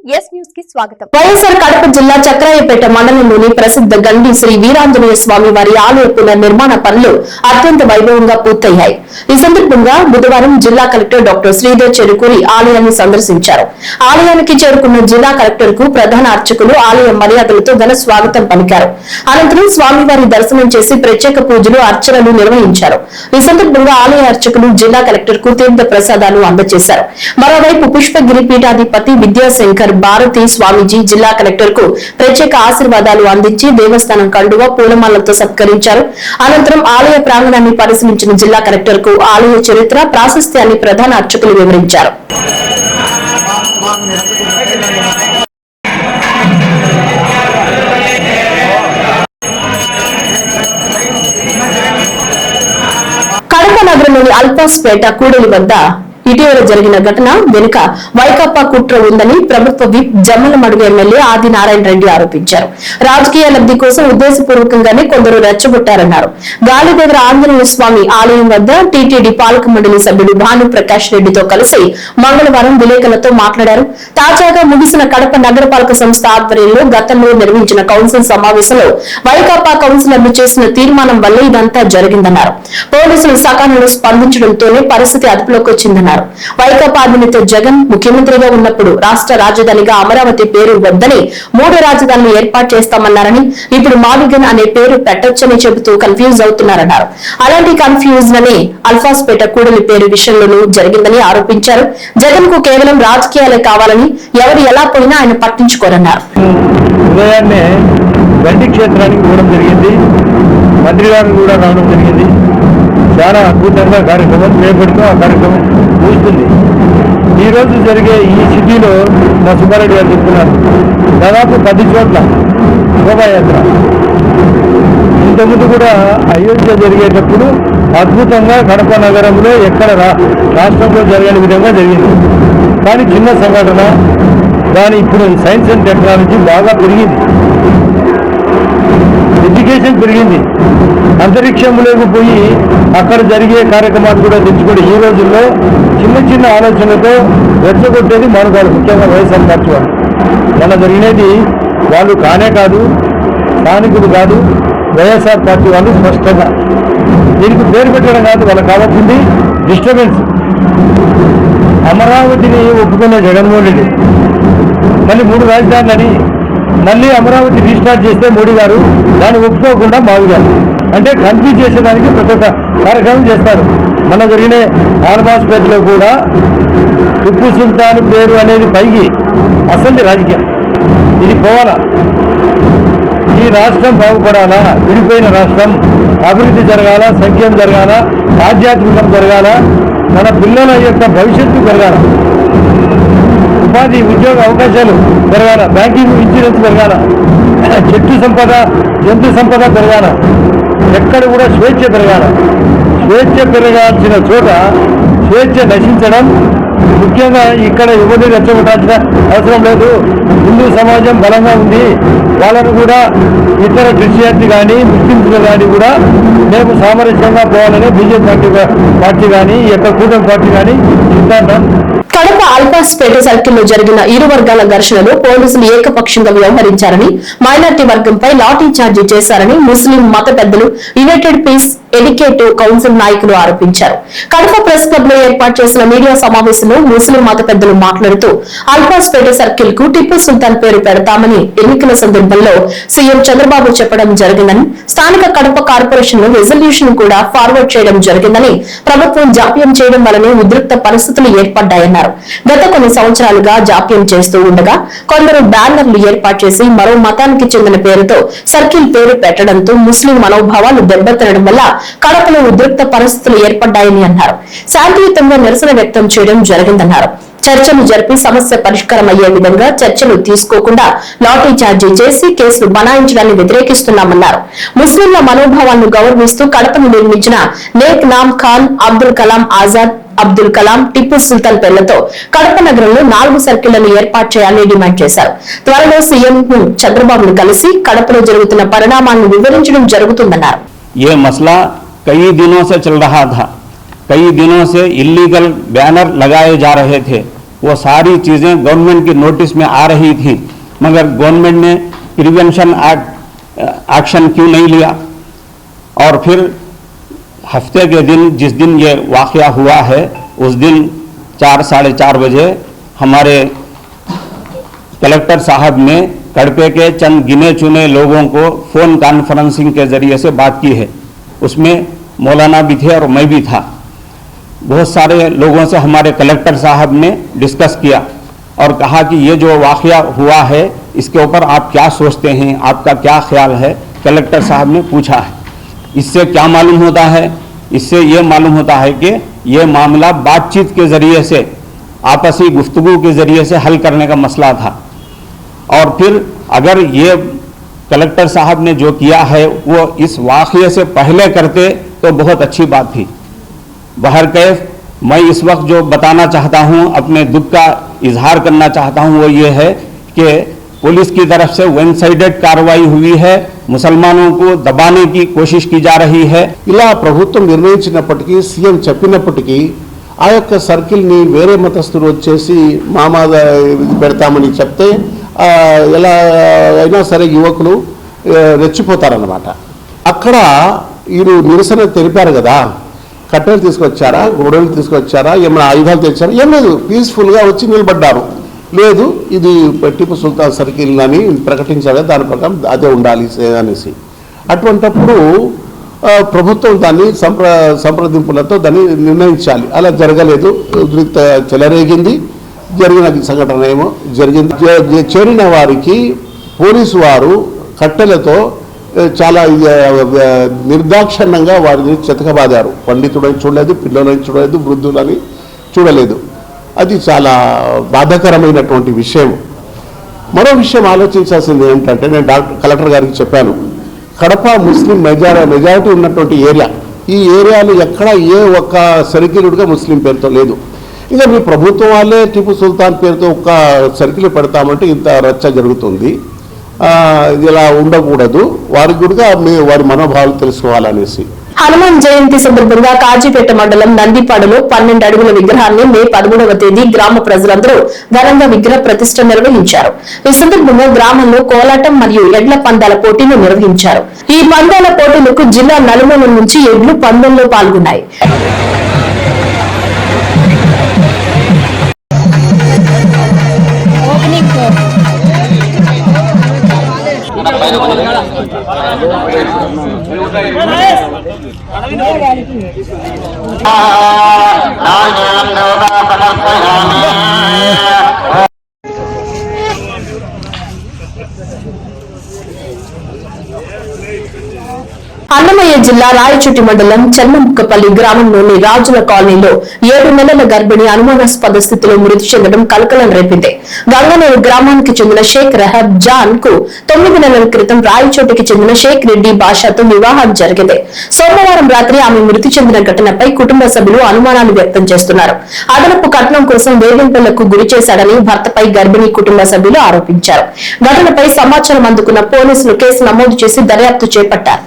Yes news కి స్వాగతం. వైఎస్ఆర్ కడప జిల్లా చక్రాయపేట మండలంలోని ప్రసిద్ధ గండి శ్రీ వీరాంజనేయ స్వామి వారి ఆలయ పునర్నిర్మాణ పనులు అత్యంత వైభవంగా పూర్తయ్యాయి. ఈ సందర్భంగా బుధవారం జిల్లా కలెక్టర్ డాక్టర్ శ్రీధర్ చెరుకూరి ఆలయాన్ని సందర్శించారు. ఆలయానికి చేరుకున్న జిల్లా కలెక్టర్ కు ప్రధాన అర్చకులు ఆలయ మర్యాదలతో ఘన స్వాగతం పలికారు. అనంతరం స్వామివారి దర్శనం చేసి ప్రత్యేక పూజలు అర్చనలు నిర్వహించారు. ఈ సందర్భంగా ఆలయ అర్చకులు జిల్లా కలెక్టర్ కు తీర్థ ప్రసాదాలు అందజేశారు. మరోవైపు పుష్పగిరి పీఠాధిపతి విద్యాశంకర్ భారతి స్వామీజీ జిల్లా కలెక్టర్ కు ప్రత్యేక ఆశీర్వాదాలు అందించి దేవస్థానం కండువా పూలమాలతో సత్కరించారు. అనంతరం ఆలయ ప్రాంగణాన్ని పరిశీలించిన జిల్లా కలెక్టర్ కు ఆలయ చరిత్ర ప్రాశస్త్యాన్ని ప్రధాన అర్చకులు వివరించారు. కడప నగరంలోని అల్పాస్పేట కూడలి వద్ద ఇటీవల జరిగిన ఘటన వెనుక వైకాపా కుట్ర ఉందని ప్రభుత్వ విప్ జమ్మలమడుగు ఎమ్మెల్యే ఆదినారాయణ రెడ్డి ఆరోపించారు. రాజకీయ లబ్ధి కోసం ఉద్దేశపూర్వకంగానే కొందరు రెచ్చగొట్టారన్నారు. గాలిదేవర ఆంజనేయ స్వామి ఆలయం వద్ద టీటీడీ పాలక మండలి సభ్యుడు భాను ప్రకాష్ రెడ్డితో కలిసి మంగళవారం విలేకరులతో మాట్లాడారు. తాజాగా ముగిసిన కడప నగరపాలక సంస్థ ఆధ్వర్యంలో గతంలో నిర్వహించిన కౌన్సిల్ సమావేశంలో వైకాపా కౌన్సిలర్లు చేసిన తీర్మానం వల్ల ఇదంతా జరిగిందన్నారు. పోలీసులు సకాలంలో స్పందించడంతోనే పరిస్థితి అదుపులోకి వచ్చిందన్నారు. వైకాపా అధినేత జగన్ ముఖ్యమంత్రిగా ఉన్నప్పుడు రాష్ట్ర రాజధానిగా అమరావతి పేరు వద్దని 3 రాజధానులు ఏర్పాటు చేస్తామన్నారని, ఇప్పుడు మావిగన్ అనే పేరు పెట్టొచ్చని చెబుతూ కన్ఫ్యూజ్ అవుతున్నారన్నారు. అలాంటి కన్ఫ్యూజన్ అనే అల్ఫాస్పేట కూడలి పేరు విషయంలోనూ జరిగిందని ఆరోపించారు. జగన్ కు కేవలం రాజకీయాలే కావాలని ఎవరు ఎలా పోయినా ఆయన పట్టించుకోరన్నారు. ఉదయాన్నే గండి క్షేత్రానికి పోవడం జరిగింది. మంత్రి గారు కూడా రావడం జరిగింది. చాలా అద్భుతంగా కార్యక్రమం చేపడుతూ ఆ కార్యక్రమం పూస్తుంది. ఈరోజు జరిగే ఈ సిటీలో మా సుబ్బారెడ్డి గారు చెప్తున్నారు, దాదాపు 10 చోట్ల శోభాయాత్ర. ఇంతకుముందు కూడా అయోధ్య జరిగేటప్పుడు అద్భుతంగా కడప నగరంలో ఎక్కడ రాష్ట్రంలో జరగని విధంగా జరిగింది. కానీ చిన్న సంఘటన, దాని ఇప్పుడు సైన్స్ అండ్ టెక్నాలజీ బాగా పెరిగింది, ఎడ్యుకేషన్ పెరిగింది. అంతరిక్షంలోకి పోయి అక్కడ జరిగే కార్యక్రమాలు కూడా తెచ్చుకోండి. ఈ రోజుల్లో చిన్న చిన్న ఆలోచనలతో రెచ్చగొట్టేది మానుకోవాలి, ముఖ్యంగా వైఎస్ఆర్ పార్టీ వాళ్ళు. మన జరిగినది వాళ్ళు కానే కాదు, స్థానికులు కాదు, వైఎస్ఆర్ పార్టీ వాళ్ళు స్పష్టంగా. దీనికి పేరు పెట్టడం కాదు, వాళ్ళకి కావాల్సింది డిస్టర్బెన్స్. అమరావతిని ఒప్పుకున్న జగన్మోహన్ రెడ్డి మళ్ళీ 3 రాజధానులని మళ్ళీ అమరావతి రీస్టార్ట్ చేస్తే మోడీ గారు దాన్ని ఒప్పుకోకుండా మావిగారు అంటే కన్ఫ్యూజ్ చేసేదానికి ప్రతి ఒక్క కార్యక్రమం చేస్తారు. మన జరిగిన ఆల్బాస్పేటలో కూడా టిప్పు సుల్తాన్ పేరు అనేది పైకి అసలు రాజకీయం. ఇది పోవాలా, ఈ రాష్ట్రం బాగుపడాలా, విడిపోయిన రాష్ట్రం అభివృద్ధి జరగాల, సంక్షేమం జరగాల, ఆధ్యాత్మికం జరగాల, మన పిల్లల యొక్క భవిష్యత్తు పెరగాల, ఉపాధి ఉద్యోగ అవకాశాలు పెరగాల, బ్యాంకింగ్ ఇన్సూరెన్స్ పెరగాల, చెట్టు సంపద జంతు సంపద పెరగాల, ఎక్కడ కూడా స్వేచ్ఛ పెరగాల. స్వేచ్ఛ పెరగాల్సిన చోట స్వేచ్ఛ నశించడం, ముఖ్యంగా ఇక్కడ ఎవరిని రెచ్చగొట్టాల్సిన అవసరం లేదు. హిందూ సమాజం బలంగా ఉంది, వాళ్ళను కూడా ఇతర క్రిస్టియానిటీ కానీ ముస్లింలు కానీ కూడా మేము సామరస్యంగా పోవాలని బీజేపీ పార్టీ కానీ ఈ యొక్క కూటమి పార్టీ కానీ సిద్ధాంతం. కడప అల్పాస్పేట సర్కిల్లో జరిగిన ఇరు వర్గాల ఘర్షణలో పోలీసులు ఏకపక్షంగా వ్యవహరించారని, మైనార్టీ వర్గంపై లాఠీ చార్జీ చేశారని ముస్లిం మత పెద్దలు యునైటెడ్ పీస్ ఎడ్యుకేటివ్ కౌన్సిల్ నాయకులు ఆరోపించారు. కడప ప్రెస్ క్లబ్ లో ఏర్పాటు చేసిన మీడియా సమావేశంలో ముస్లిం మత పెద్దలు మాట్లాడుతూ అల్పాస్పేట సర్కిల్ కు టిప్పు సుల్తాన్ పేరు పెడతామని ఎన్నికల సందర్భంలో సీఎం చంద్రబాబు చెప్పడం జరిగిందని, స్థానిక కడప కార్పొరేషన్ లో రెజల్యూషన్ కూడా ఫార్వర్డ్ చేయడం జరిగిందని, ప్రభుత్వం జాప్యం చేయడం వల్లనే ఉద్రిక్త పరిస్థితులు ఏర్పడ్డాయన్నారు. గత కొన్ని సంవత్సరాలుగా జాప్యం చేస్తూ ఉండగా కొందరు బ్యానర్లు ఏర్పాటు చేసి మరో మతానికి చెందిన పేరుతో సర్కిల్ పేరు పెట్టడంతో ముస్లిం మనోభావాలు దెబ్బతినడం వల్ల కడపలో ఉద్రిక్త పరిస్థితులు ఏర్పడ్డాయని అన్నారు. శాంతియుతంగా నిరసన వ్యక్తం చేయడం జరిగిందన్నారు. చర్చలు జరిపి సమస్య పరిష్కారం అయ్యే విధంగా చర్చలు తీసుకోకుండా లాఠీ చార్జీ చేసి కేసులు బనాయించడాన్ని వ్యతిరేకిస్తున్నామన్నారు. ముస్లింల మనోభావాలను గౌరవిస్తూ కడపను నిర్మించిన నేక్ నామ్ ఖాన్, అబ్దుల్ కలాం ఆజాద్, అబ్దుల్ కలాం, టిప్పు సుల్తాన్ పేర్లతో కడప నగరంలో 4 సర్కిళ్లను ఏర్పాటు చేయాలని డిమాండ్ చేశారు. త్వరలో సీఎం చంద్రబాబును కలిసి కడపలో జరుగుతున్న పరిణామాలను వివరించడం జరుగుతుందన్నారు. ये मसला कई दिनों से चल रहा था, कई दिनों से इलीगल बैनर लगाए जा रहे थे, वो सारी चीज़ें गवर्नमेंट की नोटिस में आ रही थी, मगर गवर्नमेंट ने प्रिवेंशन एक्शन क्यों नहीं लिया। और फिर हफ्ते के दिन जिस दिन ये वाक़या हुआ है उस दिन 4 साढ़े 4 बजे हमारे कलेक्टर साहब ने कड़पे के चंद गिने चुने लोगों को फ़ोन कॉन्फ्रेंसिंग के ज़रिए से बात की है। उसमें मौलाना भी थे और मैं भी था। बहुत सारे लोगों से हमारे कलेक्टर साहब ने डिस्कस किया और कहा कि ये जो वाक़या हुआ है इसके ऊपर आप क्या सोचते हैं, आपका क्या ख्याल है। कलेक्टर साहब ने पूछा है। इससे क्या मालूम होता है, इससे ये मालूम होता है कि ये मामला बातचीत के ज़रिए से, आपसी गुफ्तगू के ज़रिए से हल करने का मसला था। और फिर अगर ये कलेक्टर साहब ने जो किया है वो इस वाक़ये से पहले करते तो बहुत अच्छी बात थी। बहरकैफ मैं इस वक्त जो बताना चाहता हूँ, अपने दुख का इजहार करना चाहता हूँ, वो ये है कि पुलिस की तरफ से वन साइडेड कार्रवाई हुई है, मुसलमानों को दबाने की कोशिश की जा रही है। ఇలా ప్రభుత్వం నిర్ణయించినప్పటికీ సీఎం చెప్పినప్పటికీ ఆ యొక్క సర్కిల్ని వేరే మతస్థులు వచ్చేసి మామాద పెడతామని చెప్తే ఎలా అయినా సరే యువకులు రెచ్చిపోతారన్నమాట. అక్కడ వీరు నిరసన తెలిపారు కదా, కట్టెలు తీసుకొచ్చారా, గొడవలు తీసుకొచ్చారా, ఏమైనా ఆయుధాలు తెచ్చారా, ఏం లేదు, పీస్ఫుల్గా వచ్చి నిలబడ్డారు. లేదు ఇది టిపు సుల్తాన్ సర్కిల్ అని ప్రకటించారు, దాని ప్రకారం అదే ఉండాలి అనేసి. అటువంటప్పుడు ప్రభుత్వం దాన్ని సంప్రదింపులతో దాన్ని నిర్ణయించాలి. అలా జరగలేదు, ఉద్రిక్త చెలరేగింది. జరిగిన సంఘటన ఏమో జరిగింది. చేరిన వారికి పోలీసు వారు కట్టెలతో చాలా నిర్దాక్షిణ్యంగా వారిని చెతకబాదారు. పండితుడని చూడలేదు, పిల్లలని చూడలేదు, వృద్ధులని చూడలేదు. అది చాలా బాధాకరమైనటువంటి విషయం. మరో విషయం ఆలోచించాల్సింది ఏంటంటే, నేను కలెక్టర్ గారికి చెప్పాను, కడప ముస్లిం మెజారిటీ ఉన్నటువంటి ఏరియా, ఈ ఏరియాలో ఎక్కడ ఏ ఒక్క సర్కిల్గా ముస్లిం పేరుతో లేదు. ఇక మీ ప్రభుత్వం వాళ్ళే టిపు సుల్తాన్ పేరుతో ఒక్క సర్కిల్ పెడతామంటే ఇంత రచ్చ జరుగుతుంది. ఇలా ఉండకూడదు. వారికి కూడా వారి మనోభావాలు తెలుసుకోవాలనేసి. హనుమాన్ జయంతి సందర్భంగా కాజీపేట మండలం నందిపాడులో 12 అడుగుల విగ్రహాన్ని మే 13వ తేదీ గ్రామ ప్రజలందరూ ఘనంగా విగ్రహ ప్రతిష్ఠ నిర్వహించారు. ఈ సందర్భంగా గ్రామంలో కోలాటం మరియు ఎడ్ల పందాల పోటీలు నిర్వహించారు. ఈ పందాల పోటీలకు జిల్లా నలుమూల నుంచి ఎడ్లు పందెంలో పాల్గొన్నాయి. అన్నమయ్య జిల్లా రాయచోటి మండలం చెన్నముక్కపల్లి గ్రామంలోని రాజుల కాలనీలో 7 నెలల గర్భిణి అనుమానాస్పద స్థితిలో మృతి చెందడం కలకలం రేపింది. గంగనూరు గ్రామానికి చెందిన షేక్ రహబ్ జాన్ కు 9 నెలల క్రితం రాయచోటికి చెందిన షేక్ రెడ్డి బాషాతో వివాహం జరిగింది. సోమవారం రాత్రి ఆమె మృతి చెందిన ఘటనపై కుటుంబ సభ్యులు అనుమానాలు వ్యక్తం చేస్తున్నారు. అదనపు కట్నం కోసం వేధింపులకు గురి చేశాడని భర్తపై గర్భిణీ కుటుంబ సభ్యులు ఆరోపించారు. ఘటనపై సమాచారం అందుకున్న పోలీసులు కేసు నమోదు చేసి దర్యాప్తు చేపట్టారు.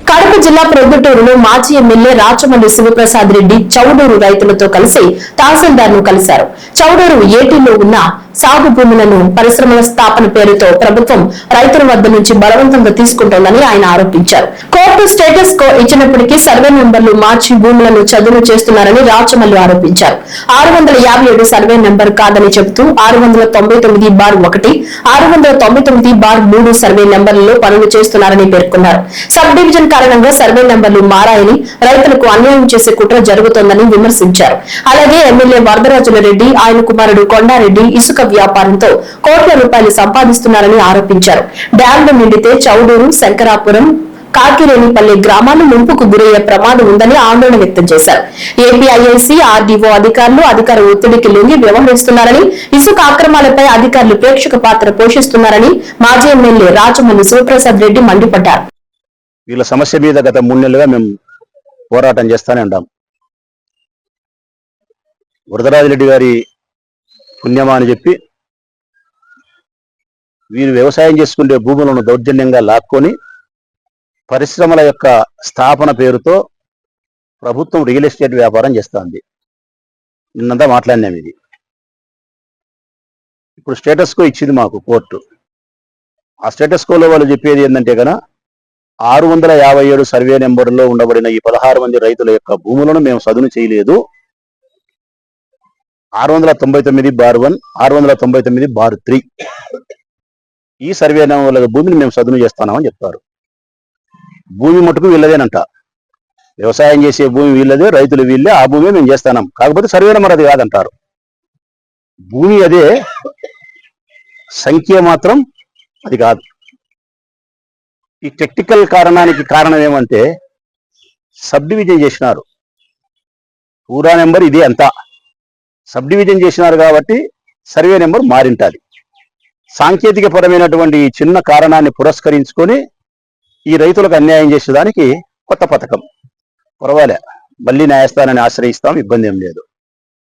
కడప జిల్లా ప్రొద్దుటూరులో మాజీ ఎమ్మెల్యే రాచమల్లి శివప్రసాద్ రెడ్డి చౌడూరు రైతులతో కలిసి తహసీల్దార్ ను కలిశారు. చౌడూరు ఏటీలో ఉన్న సాగు భూములను పరిశ్రమల స్థాపన పేరుతో ప్రభుత్వం రైతుల వద్ద నుంచి బలవంతంగా తీసుకుంటోందని ఆయన ఆరోపించారు. కోర్టు స్టేటస్ కో ఇచ్చినప్పటికీ సర్వే నెంబర్లు మార్చి భూములను చదును చేస్తున్నారని రాచమల్లి ఆరోపించారు. 657 సర్వే నెంబర్ కాదని చెబుతూ 699/1, 699/3 సర్వే నెంబర్లలో పనులు చేస్తున్నారని పేర్కొన్నారు. సబ్ డివిజన్ కారణంగా సర్వే నెంబర్లు మారాయని, రైతులకు అన్యాయం చేసే కుట్ర జరుగుతోందని విమర్శించారు. అలాగే ఎమ్మెల్యే వరదరాజుల రెడ్డి, ఆయన కుమారుడు కొండారెడ్డి ఇసుక వ్యాపారంతో కోట్ల రూపాయలు సంపాదిస్తున్నారని ఆరోపించారు. డ్యాంలు నిండితే చౌడూరు, శంకరాపురం, కాకిరేనిపల్లి గ్రామాలు ముంపుకు గురయ్యే ప్రమాదం ఉందని ఆందోళన వ్యక్తం చేశారు. ఏపీఐఐసీ, ఆర్డీఓ అధికారులు అధికార ఒత్తిడికి లొంగి వ్యవహరిస్తున్నారని, ఇసుక అక్రమాలపై అధికారులు ప్రేక్షక పాత్ర పోషిస్తున్నారని మాజీ ఎమ్మెల్యే రాచమల్లి శివప్రసాద్ రెడ్డి మండిపడ్డారు. వీళ్ళ సమస్య మీద గత 3 నెలలుగా మేము పోరాటం చేస్తానే ఉంటాం. వరదరాజిరెడ్డి గారి పుణ్యమా అని చెప్పి వీరు వ్యవసాయం చేసుకునే భూములను దౌర్జన్యంగా లాక్కొని పరిశ్రమల యొక్క స్థాపన పేరుతో ప్రభుత్వం రియల్ ఎస్టేట్ వ్యాపారం చేస్తోంది. నిన్నంతా మాట్లాడినాం. ఇది ఇప్పుడు స్టేటస్ కో ఇచ్చింది మాకు కోర్టు. ఆ స్టేటస్ కోలో వాళ్ళు చెప్పేది ఏంటంటే కనుక 657 సర్వే నెంబర్లో ఉండబడిన ఈ 16 మంది రైతుల యొక్క భూములను మేము సదును చేయలేదు. 699/1, 699/3 ఈ సర్వే నెంబర్ల భూమిని మేము సదును చేస్తున్నామని చెప్తారు. భూమి మటుకు వీళ్ళదేనంట. వ్యవసాయం చేసే భూమి వీళ్ళదే, రైతులు వీళ్ళే, ఆ భూమి మేము చేస్తున్నాం. కాకపోతే సర్వే నెంబర్ అది కాదంటారు. భూమి అదే, సంఖ్య మాత్రం అది కాదు. ఈ టెక్నికల్ కారణం ఏమంటే సబ్ డివిజన్ చేసినారు. పూరా నెంబర్ ఇదే అంతా. సబ్ డివిజన్ చేసినారు కాబట్టి సర్వే నెంబర్ మారింటది. సాంకేతిక పరమైనటువంటి ఈ చిన్న కారణాన్ని పురస్కరించుకొని ఈ రైతులకు అన్యాయం చేసేదానికి కొత్త పథకం. పర్వాలే, మళ్ళీ న్యాయస్థానాన్ని ఆశ్రయిస్తాం, ఇబ్బంది ఏం లేదు.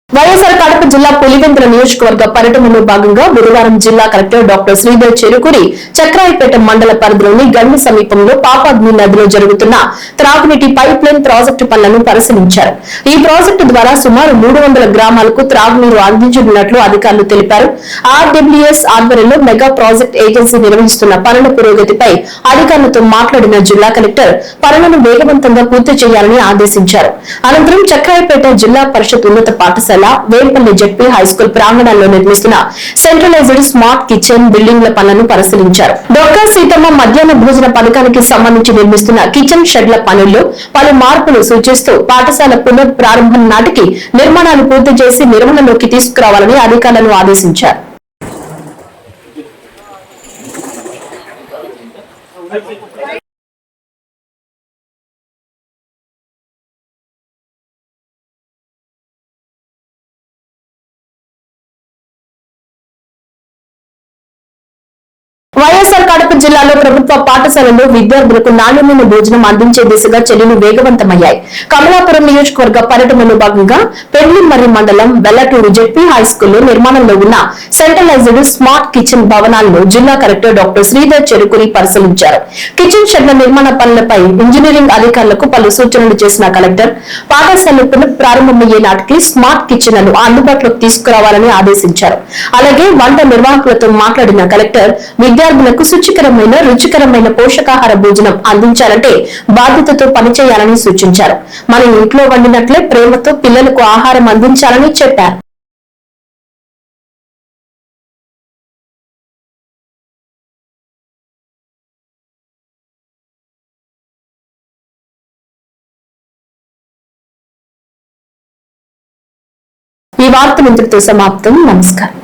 వైఎస్ఆర్ కడప జిల్లా పులివెందుల నియోజకవర్గ పర్యటనలో భాగంగా బుధవారం జిల్లా కలెక్టర్ డాక్టర్ శ్రీధర్ చెరుకురి చక్రాయపేట మండల పరిధిలోని గండి సమీపంలో పాపాగ్ని నదిలో జరుగుతున్న త్రాగునీటి పైప్ లైన్ ప్రాజెక్టు పనులను పరిశీలించారు. ఈ ప్రాజెక్టు ద్వారా సుమారు 300 గ్రామాలకు త్రాగునీరు అందించనున్నట్లు అధికారులు తెలిపారు. ఆర్డబ్ల్యూఎస్ ఆధ్వర్యంలో మెగా ప్రాజెక్ట్ ఏజెన్సీ నిర్వహిస్తున్న పనుల పురోగతిపై అధికారులతో మాట్లాడిన జిల్లా కలెక్టర్ పనులను వేగవంతంగా పూర్తి చేయాలని ఆదేశించారు. అనంతరం చక్రాయపేట జిల్లా పరిషత్ ఉన్నత పాఠశాల వేంపల్లి జెడ్పీ హైస్కూల్ ప్రాంగణంలో నిర్మిస్తున్న సెంట్రలైజ్డ్ స్మార్ట్ కిచెన్ బిల్డింగ్ల పనులను పరిశీలించారు. డొక్కా సీతమ్మ మధ్యాహ్న భోజన పథకానికి సంబంధించి నిర్మిస్తున్న కిచెన్ షెడ్ల పనుల్లో పలు మార్పులు సూచిస్తూ పాఠశాల పునః ప్రారంభం నాటికి నిర్మాణాలు పూర్తి చేసి నిర్వహణలోకి తీసుకురావాలని అధికారులను ఆదేశించారు. వైఎస్ఆర్ కడప జిల్లాలో ప్రభుత్వ పాఠశాలల్లో విద్యార్థులకు నాణ్యమైన భోజనం అందించే దిశగా చర్యలు వేగవంతమయ్యాయి. కమలాపురం నియోజకవర్గ పర్యటనలో భాగంగా పెళ్లిమర్రి మండలం వెల్లటూరు జెడ్పీ హైస్కూల్లో నిర్మాణంలో ఉన్న సెంట్రలైజ్డ్ స్మార్ట్ కిచెన్ భవనాలను జిల్లా కలెక్టర్ డాక్టర్ శ్రీధర్ చెరుకురి పరిశీలించారు. కిచెన్ షెడ్ల నిర్మాణ పనులపై ఇంజనీరింగ్ అధికారులకు పలు సూచనలు చేసిన కలెక్టర్ పాఠశాలలు పునః ప్రారంభమయ్యే నాటికి స్మార్ట్ కిచెన్లను అందుబాటులోకి తీసుకురావాలని ఆదేశించారు. అలాగే వంట నిర్వాహకులతో మాట్లాడిన కలెక్టర్ విద్యార్థులకు శుచికరమైన రుచికరమైన పోషకాహార భోజనం అందించాలంటే బాధ్యతతో పనిచేయాలని సూచించారు. మన ఇంట్లో వండినట్లే ప్రేమతో పిల్లలకు ఆహారం అందించాలని చెప్పారు. ఈ వార్తలు ఇంతటితో సమాప్తం. నమస్కారం.